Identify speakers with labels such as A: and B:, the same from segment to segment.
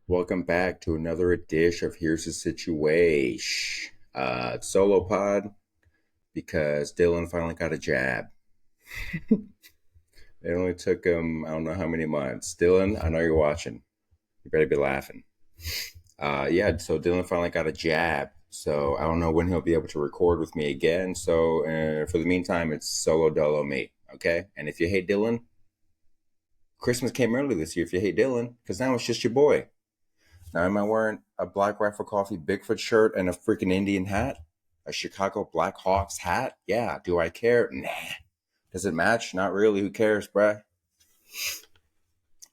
A: Welcome back to another edition of Here's the Situation. Solo pod because Dylan finally got a jab. It only took him, I don't know how many months. Dylan, I know you're watching. You better be laughing. Yeah, so Dylan finally got a jab. So I don't know when he'll be able to record with me again. So for the meantime, it's solo dolo me. Okay? And if you hate Dylan, Christmas came early this year if you hate Dylan, because now it's just your boy. Now, am I wearing a Black Rifle Coffee Bigfoot shirt and a freaking Indian hat? A Chicago Blackhawks hat? Yeah. Do I care? Nah. Does it match? Not really. Who cares, bruh?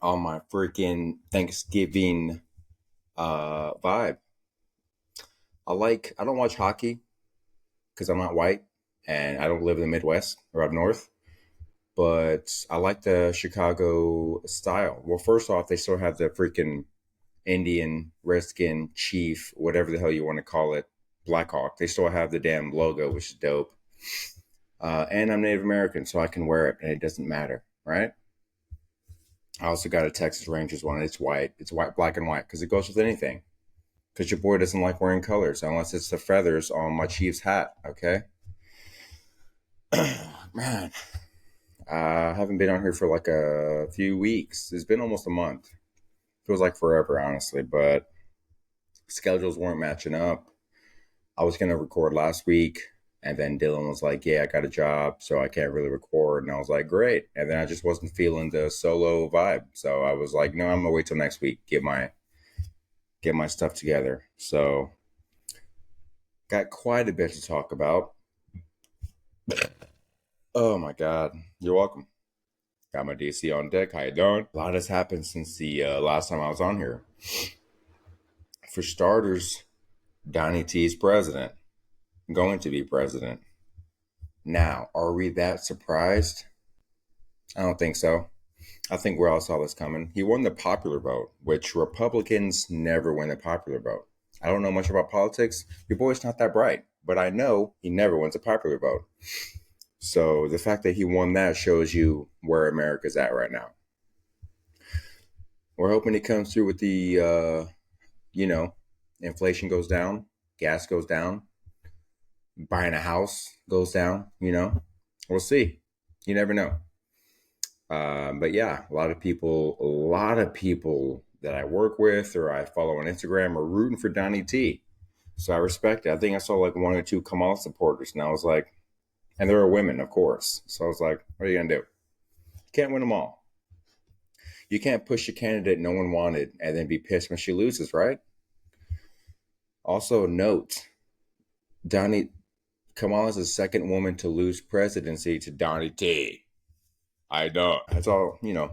A: On my freaking Thanksgiving vibe. I don't watch hockey because I'm not white and I don't live in the Midwest or up north. But I like the Chicago style. Well, first off, they still have the freaking Indian, Redskin, Chief, whatever the hell you want to call it, Blackhawk. They still have the damn logo, which is dope. And I'm Native American, so I can wear it, and it doesn't matter, right? I also got a Texas Rangers one. It's white. It's white, black, and white because it goes with anything. Because your boy doesn't like wearing colors unless it's the feathers on my Chiefs hat, okay? Man, I haven't been on here for like a few weeks. It's been almost a month. Feels like forever, honestly, but schedules weren't matching up. I was gonna record last week, and then Dylan was like, "Yeah, I got a job, so I can't really record." And I was like, "Great." And then I just wasn't feeling the solo vibe, so I was like, "No, I'm gonna wait till next week, get my stuff together." So got quite a bit to talk about. Oh my god, you're welcome. Got my DC on deck. How you doing? A lot has happened since the last time I was on here. For starters, Donny T is president, going to be president. Now, are we that surprised? I don't think so. I think we all saw this coming. He won the popular vote, which Republicans never win the popular vote. I don't know much about politics. Your boy's not that bright, but I know he never wins a popular vote. So the fact that he won that shows you where America's at right now. We're hoping he comes through with the, you know, inflation goes down, gas goes down, buying a house goes down, We'll see. You never know. But yeah, a lot of people that I work with or I follow on Instagram are rooting for Donny T. So I respect it. I think I saw like one or two Kamal supporters, and I was like, and there are women, of course. So I was like, what are you gonna do? You can't win them all. You can't push a candidate no one wanted and then be pissed when she loses, right? Also, note Donny Kamal is the second woman to lose presidency to Donny T. I know. That's all, I'm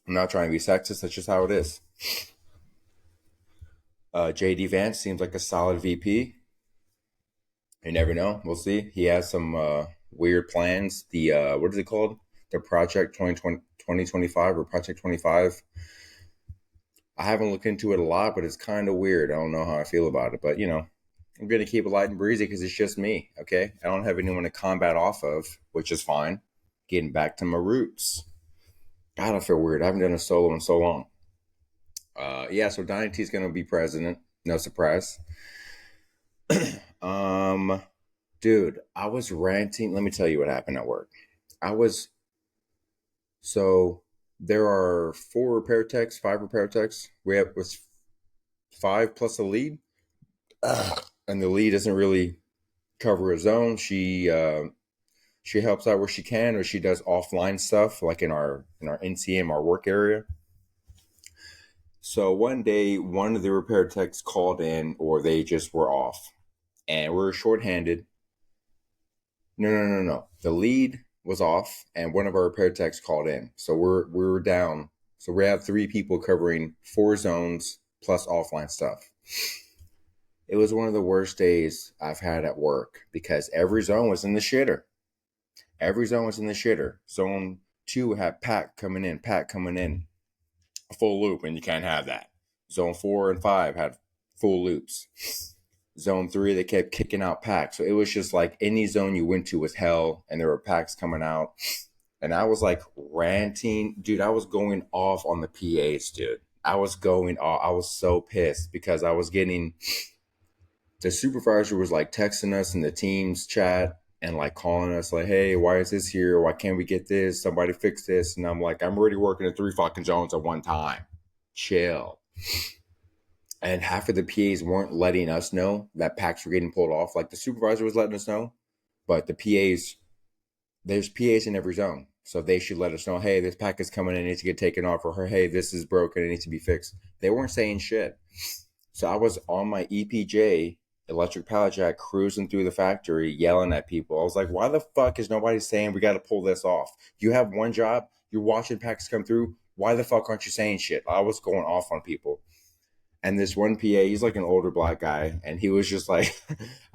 A: not trying to be sexist. That's just how it is. JD Vance seems like a solid VP. You never know. We'll see. He has some weird plans. The what is it called? The Project 2025 or Project 25. I haven't looked into it a lot, but it's kind of weird. I don't know how I feel about it, but I'm gonna keep it light and breezy because it's just me. Okay, I don't have anyone to combat off of, which is fine. Getting back to my roots. God, I feel weird. I haven't done a solo in so long. Yeah, so Donny T is gonna be president. No surprise. um, Dude, I was ranting. Let me tell you what happened at work. I was so there are four repair techs, five repair techs. We have was five plus a lead, and the lead doesn't really cover his own. She helps out where she can, or she does offline stuff like in our NCM, our work area. So one day, one of the repair techs called in, or they just were off, and we were shorthanded. No, no, no, no. The lead was off, and one of our repair techs called in. So we were down. So we have three people covering four zones plus offline stuff. It was one of the worst days I've had at work because every zone was in the shitter. Every zone was in the shitter. Zone two had pack coming in, a full loop, and you can't have that. Zone 4 and 5 had full loops. Zone 3, they kept kicking out packs. So it was just like any zone you went to was hell, and there were packs coming out. And I was like ranting. Dude, I was going off on the PAs, dude. I was going off. I was so pissed because I was getting the supervisor was like texting us in the team's chat and like calling us like, hey, why is this here? Why can't we get this? Somebody fix this. And I'm like, I'm already working in 3 fucking zones at one time. Chill. And half of the PAs weren't letting us know that packs were getting pulled off. Like the supervisor was letting us know, but the PAs, there's PAs in every zone. So they should let us know, hey, this pack is coming in, it needs to get taken off, or hey, this is broken, it needs to be fixed. They weren't saying shit. So I was on my EPJ, electric pallet jack, cruising through the factory, yelling at people. I was like, why the fuck is nobody saying we got to pull this off? You have one job, you're watching packs come through. Why the fuck aren't you saying shit? I was going off on people. And this one PA, he's like an older black guy, and he was just like,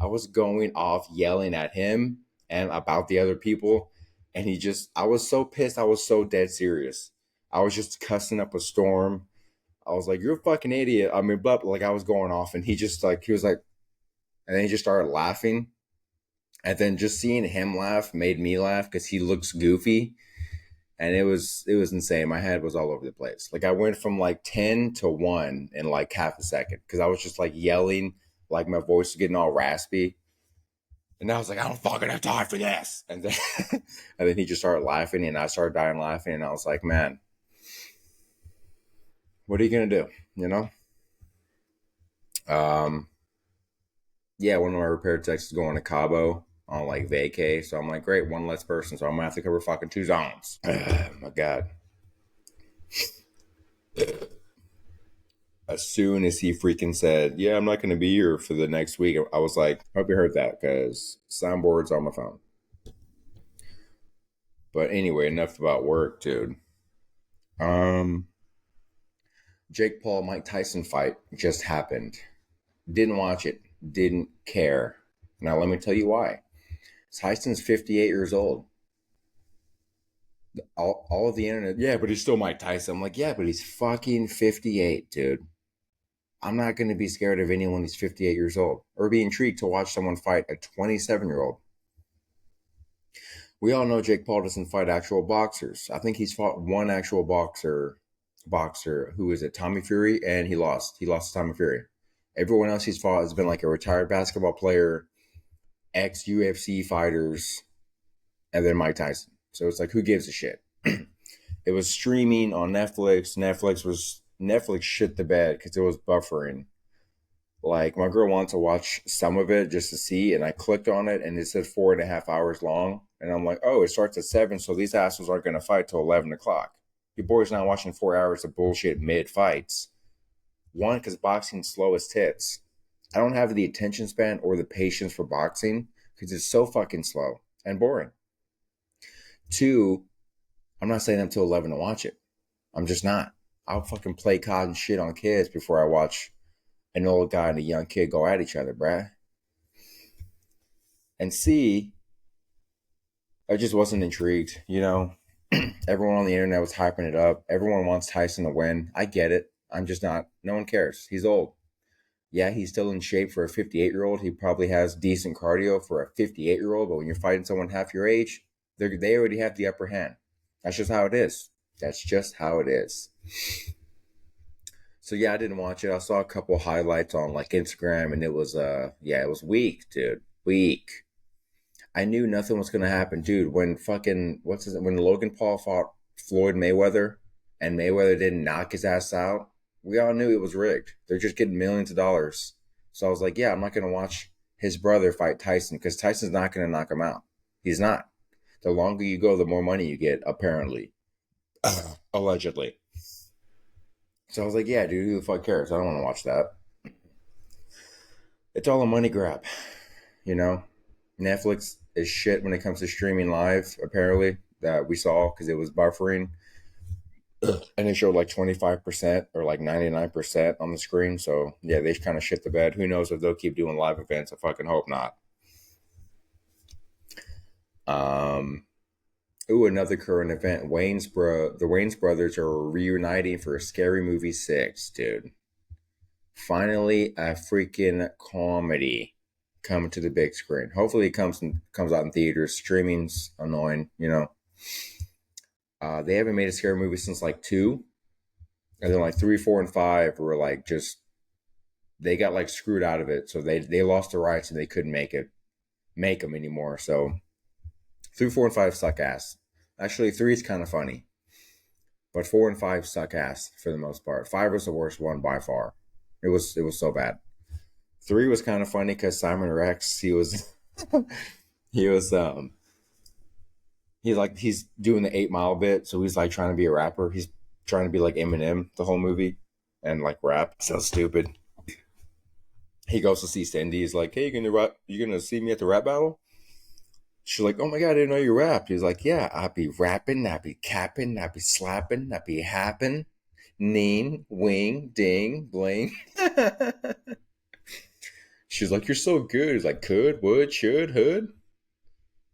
A: I was going off yelling at him and about the other people. And I was so pissed. I was so dead serious. I was just cussing up a storm. I was like, you're a fucking idiot. I mean, but like I was going off, and he was like, and then he just started laughing. And then just seeing him laugh made me laugh because he looks goofy. And it was insane. My head was all over the place. Like I went from like 10 to 1 in like half a second because I was just like yelling, like my voice was getting all raspy. And I was like, I don't fucking have time for this. And then and then he just started laughing, and I started dying laughing, and I was like, man, what are you gonna do? You know? Um, yeah, one of my repair techs is going to Cabo on like vacay. So I'm like, great, one less person. So I'm gonna have to cover fucking 2 zones. Oh my God. As soon as he freaking said, yeah, I'm not gonna be here for the next week, I was like, hope you heard that because soundboard's on my phone. But anyway, enough about work, dude. Um Jake Paul Mike Tyson fight just happened. Didn't watch it. Didn't care. Now let me tell you why. Tyson's 58 years old. All of the internet, yeah, but he's still Mike Tyson. I'm like, yeah, but he's fucking 58, dude. I'm not going to be scared of anyone who's 58 years old or be intrigued to watch someone fight a 27-year-old. We all know Jake Paul doesn't fight actual boxers. I think he's fought one actual boxer who is it, Tommy Fury, and he lost. He lost to Tommy Fury. Everyone else he's fought has been like a retired basketball player, ex UFC fighters, and then Mike Tyson. So it's like, who gives a shit? It was streaming on Netflix. Netflix shit the bed because it was buffering. Like my girl wanted to watch some of it just to see, and I clicked on it, and it said 4.5 hours long, and I'm like, oh, it starts at 7, so these assholes aren't gonna fight till 11 o'clock. Your boy's not watching 4 hours of bullshit mid fights. One, because boxing's slow as tits. I don't have the attention span or the patience for boxing because it's so fucking slow and boring. Two, I'm not staying up till 11 to watch it. I'm just not. I'll fucking play COD and shit on kids before I watch an old guy and a young kid go at each other, bruh. And C, I just wasn't intrigued, you know? Everyone on the internet was hyping it up. Everyone wants Tyson to win. I get it. I'm just not. No one cares. He's old. Yeah, he's still in shape for a 58-year-old. He probably has decent cardio for a 58-year-old, but when you're fighting someone half your age, they already have the upper hand. That's just how it is. That's just how it is. So yeah, I didn't watch it. I saw a couple highlights on like Instagram, and it was yeah, it was weak, dude. Weak. I knew nothing was gonna happen, dude. When fucking when Logan Paul fought Floyd Mayweather and Mayweather didn't knock his ass out, we all knew it was rigged. They're just getting millions of dollars. So I was like, yeah, I'm not gonna watch his brother fight Tyson because Tyson's not gonna knock him out. He's not. The longer you go, the more money you get, apparently. Allegedly. So I was like, yeah, dude, who the fuck cares? I don't want to watch that. It's all a money grab, you know? Netflix is shit when it comes to streaming live, apparently, that we saw because it was buffering. And it showed like 25% or like 99% on the screen. So yeah, they kind of shit the bed. Who knows if they'll keep doing live events? I fucking hope not. Um, Ooh, another current event. The Wayans brothers are reuniting for Scary Movie 6, dude. Finally, a freaking comedy coming to the big screen. Hopefully, it comes out in theaters. Streaming's annoying, you know. They haven't made a scary movie since like 2, And then like three, four, and five were like just they got like screwed out of it, so they lost the rights and they couldn't make them anymore. So three, four, and five suck ass. Actually, three is kind of funny, but four and five suck ass for the most part. Five was the worst one by far. It was so bad. Three was kind of funny because Simon Rex he was he's doing the 8 Mile bit, so he's like trying to be a rapper. He's trying to be like Eminem the whole movie and like rap. So stupid. He goes to see Cindy. He's like, "Hey, you gonna rap? You gonna see me at the rap battle?" She's like, "Oh my god, I didn't know you rapped." He's like, "Yeah, I be rapping, I be capping, I be slapping, I be happen, neen, wing, ding, bling." She's like, "You're so good." He's like, "Could, would, should, hood."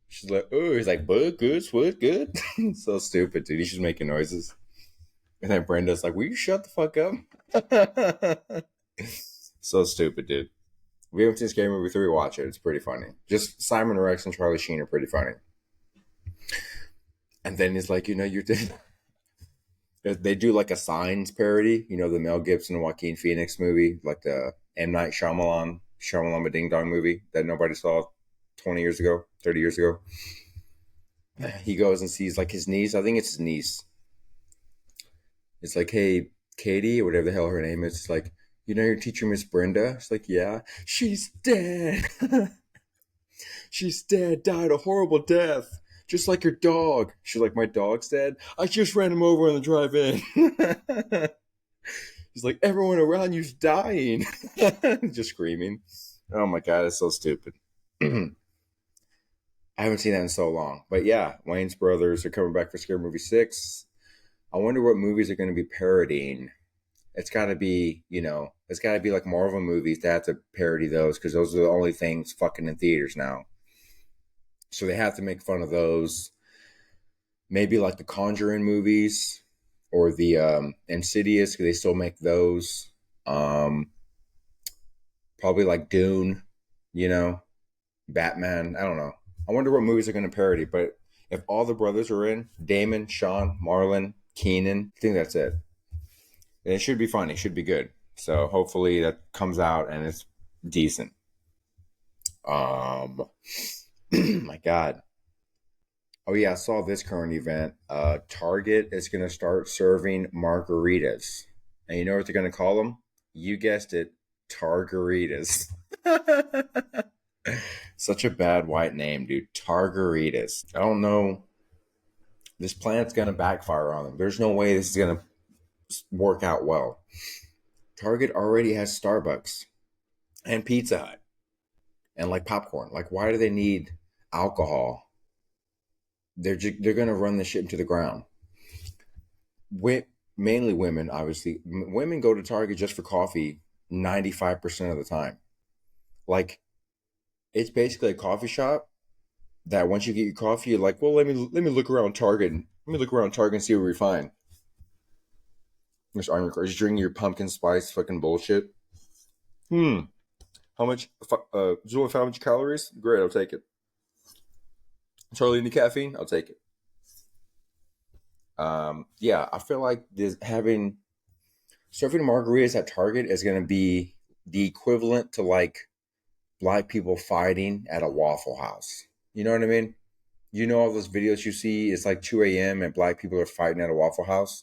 A: She's like, "Oh," he's like, "Bud, good, swud, good." So stupid, dude. He's just making noises. And then Brenda's like, "Will you shut the fuck up?" So stupid, dude. We haven't seen Scary Movie 3, watch it. It's pretty funny. Just Simon Rex and Charlie Sheen are pretty funny. And then he's like, they do like a Signs parody, the Mel Gibson and Joaquin Phoenix movie, like the M. Night Shyamalan Ding Dong movie that nobody saw 20 years ago, 30 years ago. He goes and sees like his niece. I think it's his niece. It's like, "Hey, Katie," or whatever the hell her name is. It's like, "Your teacher, Miss Brenda?" It's like, "Yeah, she's dead." "She's dead, died a horrible death. Just like your dog." She's like, "My dog's dead? I just ran him over on the drive in." He's like, "Everyone around you's dying." Just screaming. Oh my god, it's so stupid. I haven't seen that in so long. But yeah, Wayans Brothers are coming back for Scary Movie 6. I wonder what movies are going to be parodying. It's got to be like Marvel movies that have to parody those because those are the only things fucking in theaters now. So they have to make fun of those. Maybe like the Conjuring movies or the Insidious, because they still make those. Um, Probably like Dune, you know, Batman. I don't know. I wonder what movies are going to parody. But if all the brothers are in, Damon, Sean, Marlon, Keenan, I think that's it. And it should be funny. It should be good. So hopefully that comes out and it's decent. My God. Oh yeah, I saw this current event. Target is going to start serving margaritas, and you know what they're going to call them? You guessed it, Targaritas. Such a bad white name, dude. Targaritas. I don't know. This plan's going to backfire on them. There's no way this is going to work out well. Target already has Starbucks and Pizza Hut and like popcorn. Like, why do they need alcohol? They're going to run the shit into the ground. Mainly women, obviously. Women go to Target just for coffee 95% of the time. Like, it's basically a coffee shop that once you get your coffee, you're like, well, let me look around Target. Let me look around Target and see what we find. Just drinking your pumpkin spice fucking bullshit. Hmm. How much? Julian, how much calories? Great, I'll take it. Charlie, any caffeine? I'll take it. Yeah, I feel like this having serving margaritas at Target is going to be the equivalent to like black people fighting at a Waffle House. You know what I mean? All those videos you see, it's like 2 a.m. and black people are fighting at a Waffle House.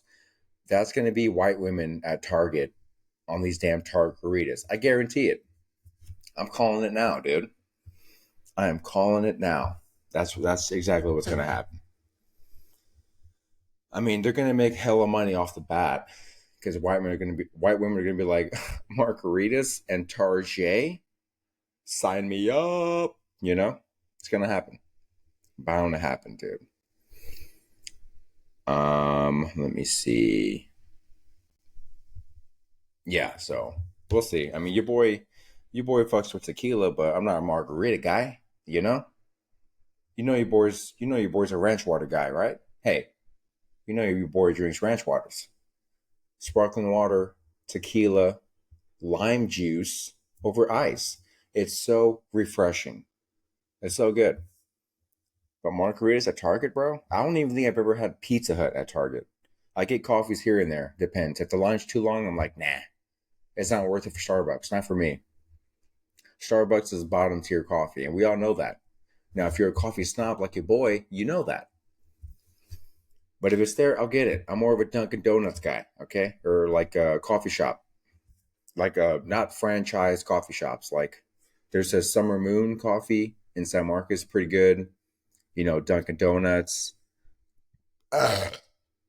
A: That's going to be white women at Target on these damn Targaritas. I guarantee it. I'm calling it now, dude. I am calling it now. That's exactly what's going to happen. I mean, they're going to make hella money off the bat because white women are going to be like margaritas and Target. Sign me up. It's going to happen. Bound to happen, dude. Let me see. Yeah, so we'll see. I mean, your boy fucks with tequila, but I'm not a margarita guy. You know your boy's a ranch water guy, right? Hey, your boy drinks ranch waters, sparkling water, tequila, lime juice over ice. It's so refreshing. It's so good. But margaritas at Target, bro? I don't even think I've ever had Pizza Hut at Target. I get coffees here and there. Depends. If the line's too long, I'm like, nah, it's not worth it for Starbucks. Not for me. Starbucks is bottom tier coffee, and we all know that. Now, if you're a coffee snob like your boy, you know that. But if it's there, I'll get it. I'm more of a Dunkin' Donuts guy, okay? Or like a coffee shop, like not franchise coffee shops. Like there's a Summer Moon Coffee in San Marcos, pretty good. Dunkin' Donuts.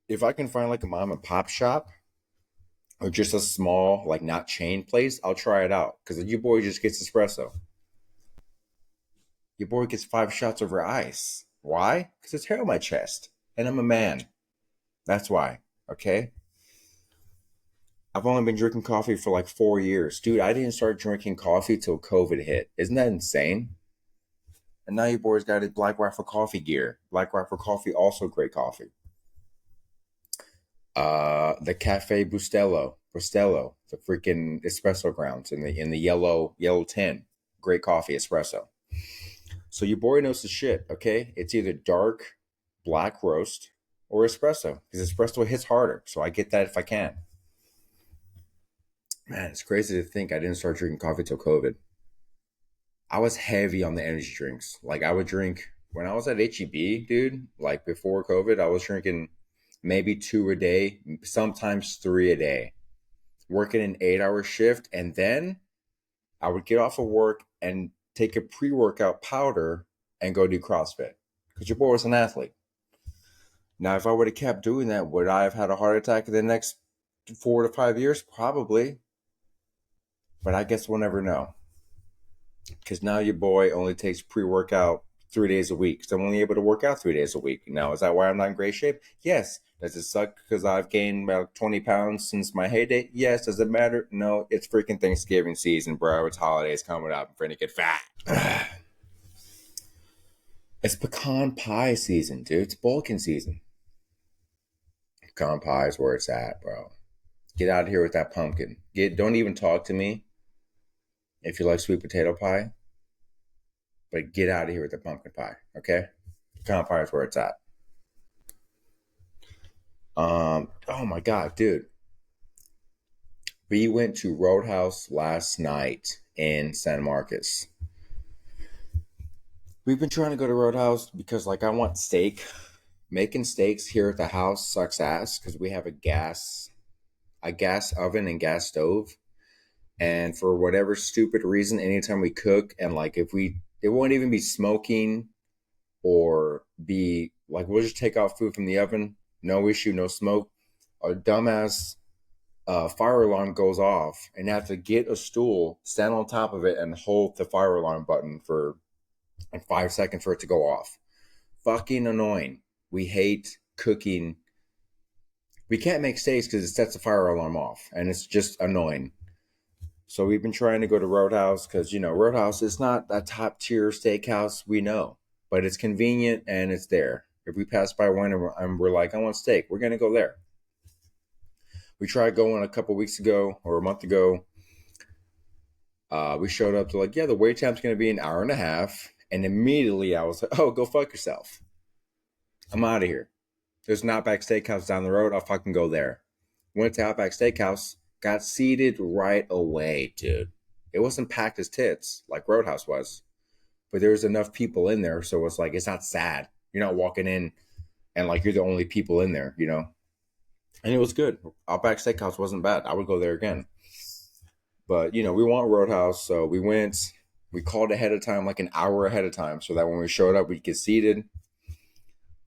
A: If I can find like a mom and pop shop or just a small, like not chain place, I'll try it out. Because your boy just gets espresso. Your boy gets 5 shots over ice. Why? Because it's hair on my chest. And I'm a man. That's why. Okay? I've only been drinking coffee for like 4 years. Dude, I didn't start drinking coffee till COVID hit. Isn't that insane? And now your boy's got his Black Rifle coffee gear. Black Rifle coffee, also great coffee. The Cafe Bustelo, the freaking espresso grounds in the yellow tin. Great coffee, espresso. So your boy knows the shit, okay? It's either dark, black roast, or espresso. Because espresso hits harder. So I get that if I can. Man, it's crazy to think I didn't start drinking coffee till COVID. I was heavy on the energy drinks. Like I would drink when I was at HEB, dude, like before COVID, I was drinking maybe 2 a day, sometimes 3 a day, working an 8 hour shift. And then I would get off of work and take a pre workout powder and go do CrossFit because your boy was an athlete. Now, if I would have kept doing that, would I have had a heart attack in the next 4 to 5 years? Probably. But I guess we'll never know. Because now your boy only takes pre-workout 3 days a week. So I'm only able to work out 3 days a week. Now, is that why I'm not in great shape? Yes. Does it suck because I've gained about 20 pounds since my heyday? Yes. Does it matter? No. It's freaking Thanksgiving season, bro. It's holidays coming up. I'm trying to get fat. It's pecan pie season, dude. It's Balkan season. Pecan pie is where it's at, bro. Get out of here with that pumpkin. Don't even talk to me if you like sweet potato pie. But get out of here with the pumpkin pie, okay? Pecan pie is where it's at. Oh my god, dude. We went to Roadhouse last night in San Marcos. We've been trying to go to Roadhouse because like I want steak. Making steaks here at the house sucks ass because we have a gas oven and gas stove. And for whatever stupid reason, anytime we cook and like it won't even be smoking or be like we'll just take out food from the oven, no issue, no smoke. A dumbass fire alarm goes off, and you have to get a stool, stand on top of it, and hold the fire alarm button for like 5 seconds for it to go off. Fucking annoying. We hate cooking. We can't make steaks because it sets the fire alarm off, and it's just annoying. So we've been trying to go to Roadhouse because Roadhouse is not a top tier steakhouse, we know, but it's convenient and it's there. If we pass by one and we're like, I want steak, we're gonna go there. We tried going a couple weeks ago or a month ago. We showed up to like, yeah, the wait time's gonna be an hour and a half, and immediately I was like, oh, go fuck yourself. I'm out of here. There's an Outback Steakhouse down the road. I'll fucking go there. Went to Outback Steakhouse. Got seated right away, dude. It wasn't packed as tits like Roadhouse was, but there was enough people in there, so it's like it's not sad. You're not walking in and like you're the only people in there. And it was good. Outback Steakhouse wasn't bad. I would go there again. But we want Roadhouse, so we went. We called ahead of time, like an hour ahead of time, so that when we showed up, we'd get seated.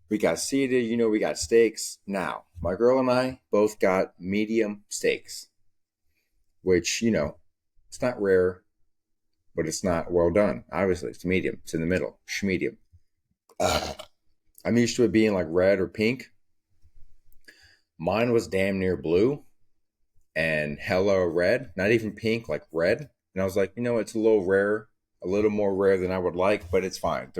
A: We got seated. We got steaks. Now, my girl and I both got medium steaks, which, it's not rare, but it's not well done. Obviously, it's medium. It's in the middle. Schmedium. I'm used to it being like red or pink. Mine was damn near blue and hella red. Not even pink, like red. And I was like, it's a little rare, a little more rare than I would like, but it's fine.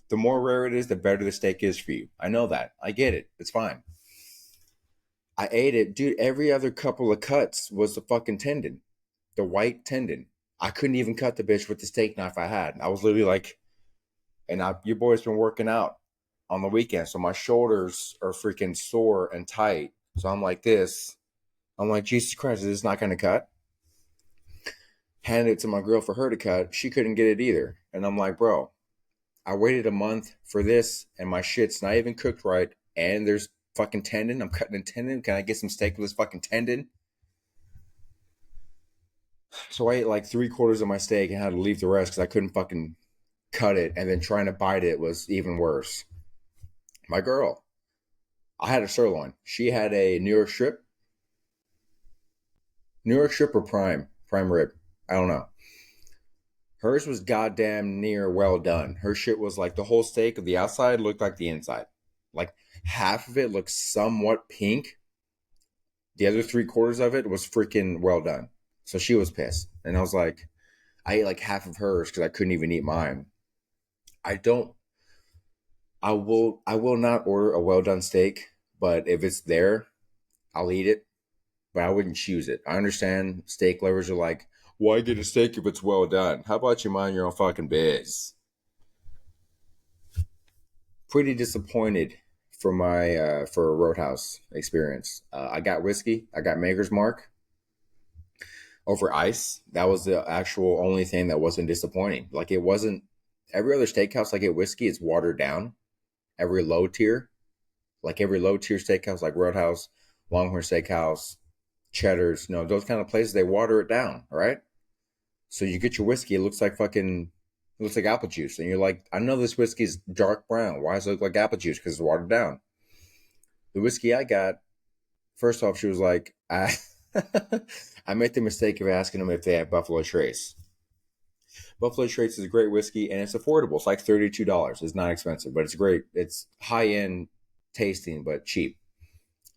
A: The more rare it is, the better the steak is for you. I know that. I get it. It's fine. I ate it. Dude, every other couple of cuts was the fucking tendon. The white tendon. I couldn't even cut the bitch with the steak knife I had. I was literally like, your boy's been working out on the weekend, so my shoulders are freaking sore and tight. So I'm like this. I'm like, Jesus Christ, is this not going to cut? Handed it to my girl for her to cut. She couldn't get it either. And I'm like, bro, I waited a month for this and my shit's not even cooked right. And there's fucking tendon. I'm cutting a tendon. Can I get some steak with this fucking tendon? So I ate like 3/4 of my steak and had to leave the rest because I couldn't fucking cut it. And then trying to bite it was even worse. My girl, I had a sirloin. She had a New York strip or prime rib. I don't know. Hers was goddamn near well done. Her shit was like the whole steak of the outside looked like the inside. Like half of it looked somewhat pink. The other 3/4 of it was freaking well done. So she was pissed. And I was like, I ate like half of hers because I couldn't even eat mine. I don't I will not order a well done steak, but if it's there, I'll eat it. But I wouldn't choose it. I understand steak lovers are like, why get a steak if it's well done? How about you mind your own fucking biz? Pretty disappointed for my for a Roadhouse experience. I got whiskey. I got Maker's Mark over ice. That was the actual only thing that wasn't disappointing. Like it wasn't every other steakhouse I get whiskey is watered down. Every low tier, like every low tier steakhouse, like Roadhouse, Longhorn Steakhouse, Cheddar's, those kind of places, they water it down, right? So you get your whiskey, it looks like apple juice. And you're like, I know this whiskey is dark brown. Why does it look like apple juice? Because it's watered down. The whiskey I got, first off, she was like, I made the mistake of asking them if they have Buffalo Trace. Buffalo Trace is a great whiskey and it's affordable. It's like $32. It's not expensive, but it's great. It's high end tasting, but cheap.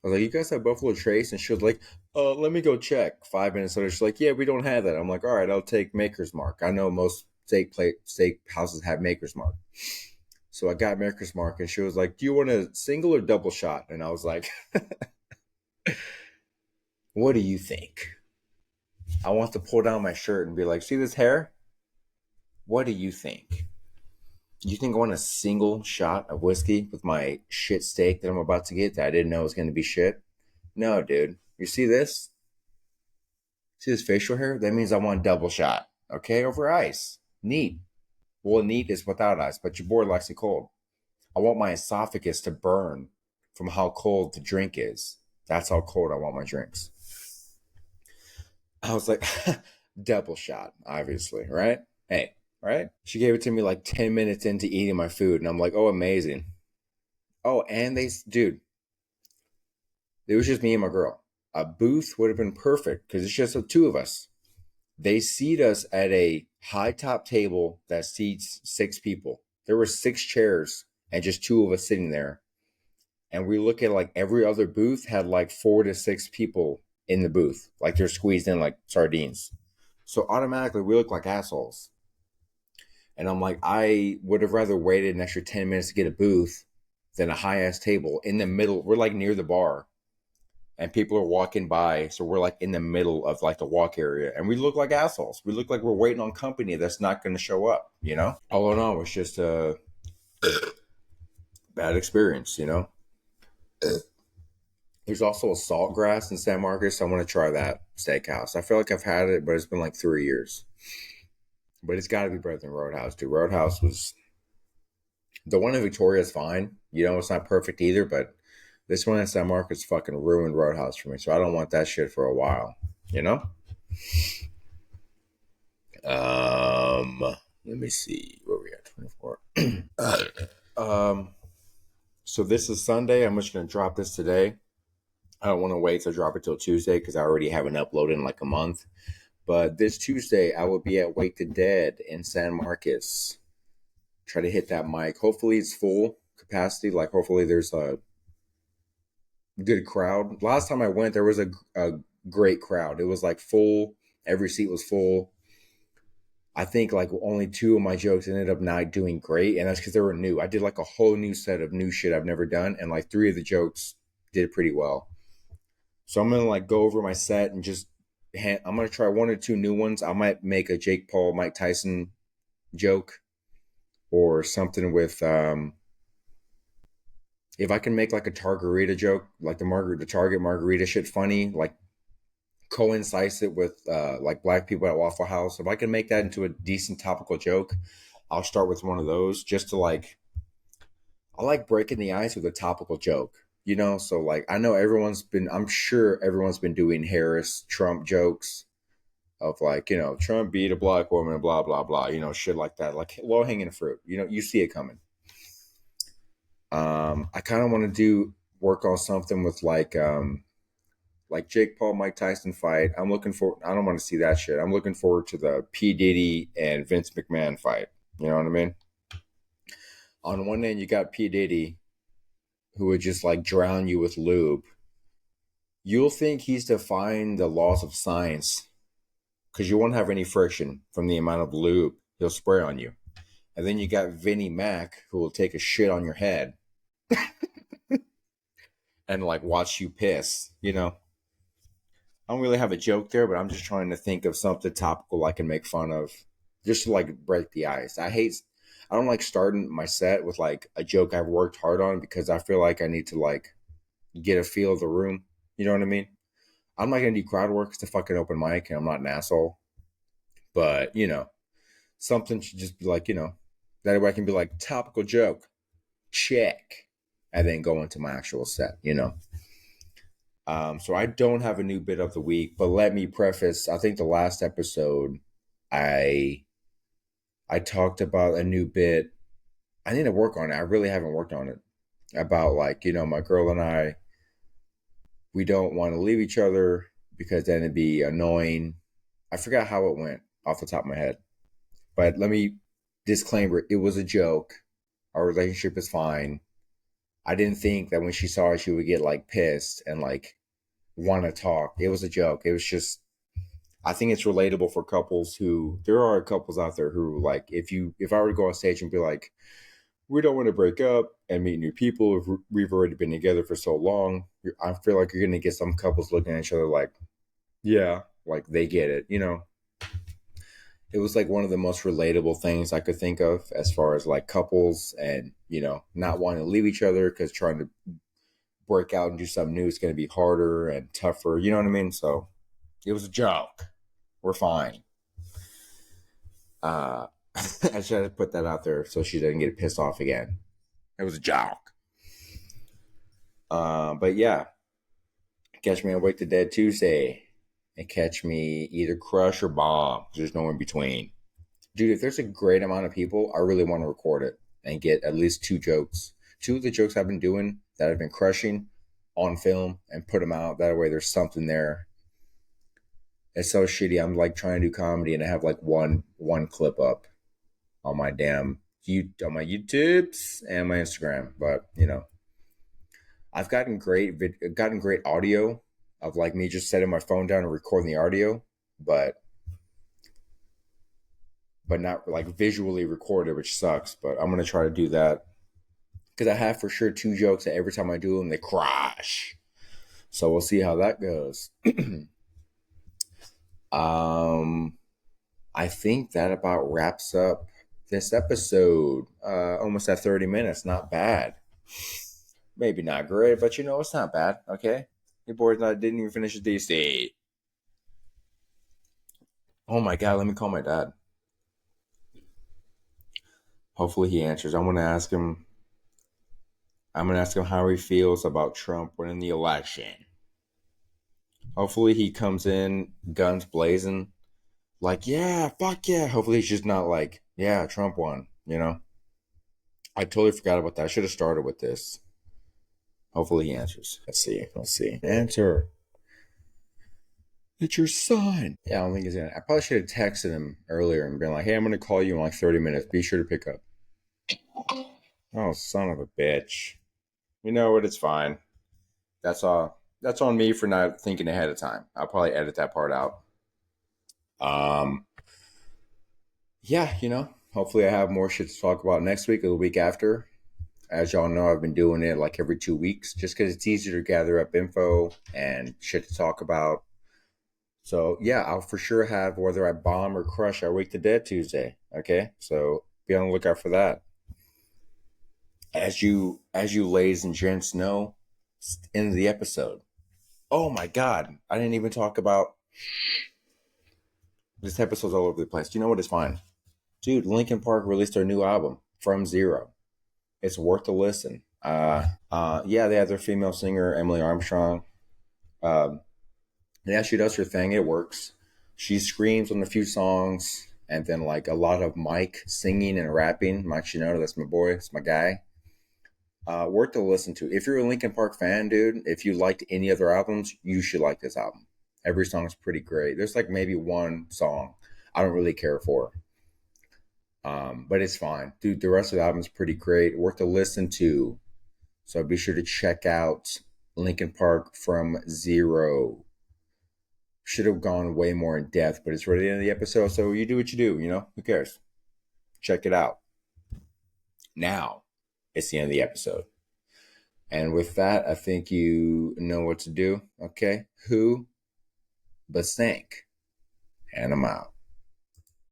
A: I was like, you guys have Buffalo Trace? And she was like, let me go check. 5 minutes later, she's like, yeah, we don't have that. I'm like, all right, I'll take Maker's Mark. I know most steak houses have Maker's Mark. So I got Maker's Mark, and she was like, do you want a single or double shot? And I was like, what do you think? I want to pull down my shirt and be like, see this hair? What do you think? You think I want a single shot of whiskey with my shit steak that I'm about to get that I didn't know was going to be shit? No, dude. You see this? See this facial hair? That means I want double shot. Okay, over ice. Neat. Well, neat is without ice, but your boy likes it cold. I want my esophagus to burn from how cold the drink is. That's how cold I want my drinks. I was like, double shot, obviously, right? Hey, right? She gave it to me like 10 minutes into eating my food, and I'm like, oh, amazing. Oh, and dude, it was just me and my girl. A booth would have been perfect because it's just the two of us. They seat us at a high top table that seats 6 people. There were 6 chairs and just two of us sitting there. And we look at like every other booth had like 4 to 6 people in the booth. Like they're squeezed in like sardines. So automatically we look like assholes. And I'm like, I would have rather waited an extra 10 minutes to get a booth than a high ass table in the middle. We're like near the bar and people are walking by. So we're like in the middle of like the walk area and we look like assholes. We look like we're waiting on company that's not going to show up, All in all, it was just a bad experience. There's also a Saltgrass in San Marcos. I want to try that steakhouse. I feel like I've had it, but it's been like 3 years. But it's got to be better than Roadhouse, dude. Roadhouse was the one in Victoria is fine. It's not perfect either, but this one in San Marcos fucking ruined Roadhouse for me. So I don't want that shit for a while. You know? Let me see. Where we at? 24. So this is Sunday. I'm just gonna drop this today. I don't want to wait to drop it till Tuesday because I already haven't uploaded in like a month. But this Tuesday, I will be at Wake the Dead in San Marcos. Try to hit that mic. Hopefully, it's full capacity. Like, hopefully, there's a good crowd. Last time I went, there was a great crowd. It was like full. Every seat was full. I think like only 2 of my jokes ended up not doing great, and that's because they were new. I did like a whole new set of new shit I've never done, and like 3 of the jokes did pretty well. So I'm gonna like go over my set and just I'm gonna try 1 or 2 new ones. I might make a Jake Paul, Mike Tyson joke, or something with if I can make like a Targarita joke, like the Target margarita shit funny, like coincides it with like black people at Waffle House. If I can make that into a decent topical joke, I'll start with one of those just to like I like breaking the ice with a topical joke. You know, so like I know I'm sure everyone's been doing Harris Trump jokes of like, Trump beat a black woman, blah, blah, blah, shit like that, like low hanging fruit. You see it coming. I kind of want to do work on something with like Jake Paul, Mike Tyson fight. I don't want to see that shit. I'm looking forward to the P. Diddy and Vince McMahon fight. You know what I mean? On one end, you got P. Diddy, who would just like drown you with lube. You'll think he's defying the laws of science because you won't have any friction from the amount of lube he'll spray on you. And then you got Vinnie Mac, who will take a shit on your head and like watch you piss. I don't really have a joke there, but I'm just trying to think of something topical I can make fun of, just to like break the ice. I don't like starting my set with like a joke I've worked hard on because I feel like I need to like get a feel of the room. You know what I mean? I'm not gonna do crowd work. It's a fucking open mic, and I'm not an asshole. But something should just be like that way I can be like topical joke, check, and then go into my actual set. So I don't have a new bit of the week, but let me preface. I think the last episode, I I talked about a new bit. I need to work on it. I really haven't worked on it. About like my girl and I, we don't want to leave each other because then it'd be annoying. I forgot how it went off the top of my head, but let me disclaimer: it was a joke. Our relationship is fine. I didn't think that when she saw it, she would get like pissed and like want to talk. It was a joke. It was just I think it's relatable for couples who there are couples out there who like if I were to go on stage and be like, we don't want to break up and meet new people if we've already been together for so long. I feel like you're gonna get some couples looking at each other like, yeah, like they get it. It was like one of the most relatable things I could think of as far as like couples and not wanting to leave each other because trying to break out and do something new is going to be harder and tougher. You know what I mean? So it was a joke. We're fine. Uh, I should have put that out there so she doesn't get pissed off again. It was a joke. But yeah, catch me on Wake the Dead Tuesday and catch me either crush or bomb. There's no in between. Dude, if there's a great amount of people, I really want to record it and get at least two jokes. Two of the jokes I've been doing that I've been crushing on film and put them out. That way there's something there. It's so shitty. I'm like trying to do comedy and I have like one clip up on my on my YouTubes and my Instagram. But I've gotten great audio of like me just setting my phone down and recording the audio, but not like visually recorded, which sucks. But I'm gonna try to do that because I have for sure two jokes that every time I do them they crash. So we'll see how that goes. um, I think that about wraps up this episode. Almost at 30 minutes, not bad. Maybe not great, but it's not bad. Okay, your boy's not didn't even finish his DC. Oh my god, let me call my dad. Hopefully he answers. I'm gonna ask him how he feels about Trump winning the election. Hopefully he comes in guns blazing, like yeah, fuck yeah. Hopefully he's just not like yeah, Trump won. I totally forgot about that. I should have started with this. Hopefully he answers. Let's see. Let's see. Answer. It's your son. Yeah, I don't think he's gonna. I probably should have texted him earlier and been like, "Hey, I'm gonna call you in like 30 minutes. Be sure to pick up." Oh, son of a bitch. You know what? It's fine. That's all. That's on me for not thinking ahead of time. I'll probably edit that part out. Um, yeah, hopefully I have more shit to talk about next week or the week after. As y'all know, I've been doing it like every 2 weeks just because it's easier to gather up info and shit to talk about. So yeah, I'll for sure have whether I bomb or crush our Wake the Dead Tuesday. Okay, so be on the lookout for that. As you ladies and gents know, end of the episode. Oh my god, I didn't even talk about this episode's all over the place. Do you know what? It's fine. Dude, Linkin Park released their new album, From Zero. It's worth a listen. Yeah, they have their female singer, Emily Armstrong. Um, yeah, she does her thing. It works. She screams on a few songs, and then like a lot of Mike singing and rapping. Mike Shinoda, that's my boy. That's my guy. Worth to listen to. If you're a Linkin Park fan, dude, if you liked any other albums, you should like this album. Every song is pretty great. There's like maybe one song I don't really care for, but it's fine, dude. The rest of the album is pretty great. Worth to listen to. So be sure to check out Linkin Park From Zero. Should have gone way more in depth, but it's right at the end of the episode, so you do what you do, you know? Who cares? Check it out. Now, it's the end of the episode. And with that, I think you know what to do. Okay? Who but Stank? And I'm out.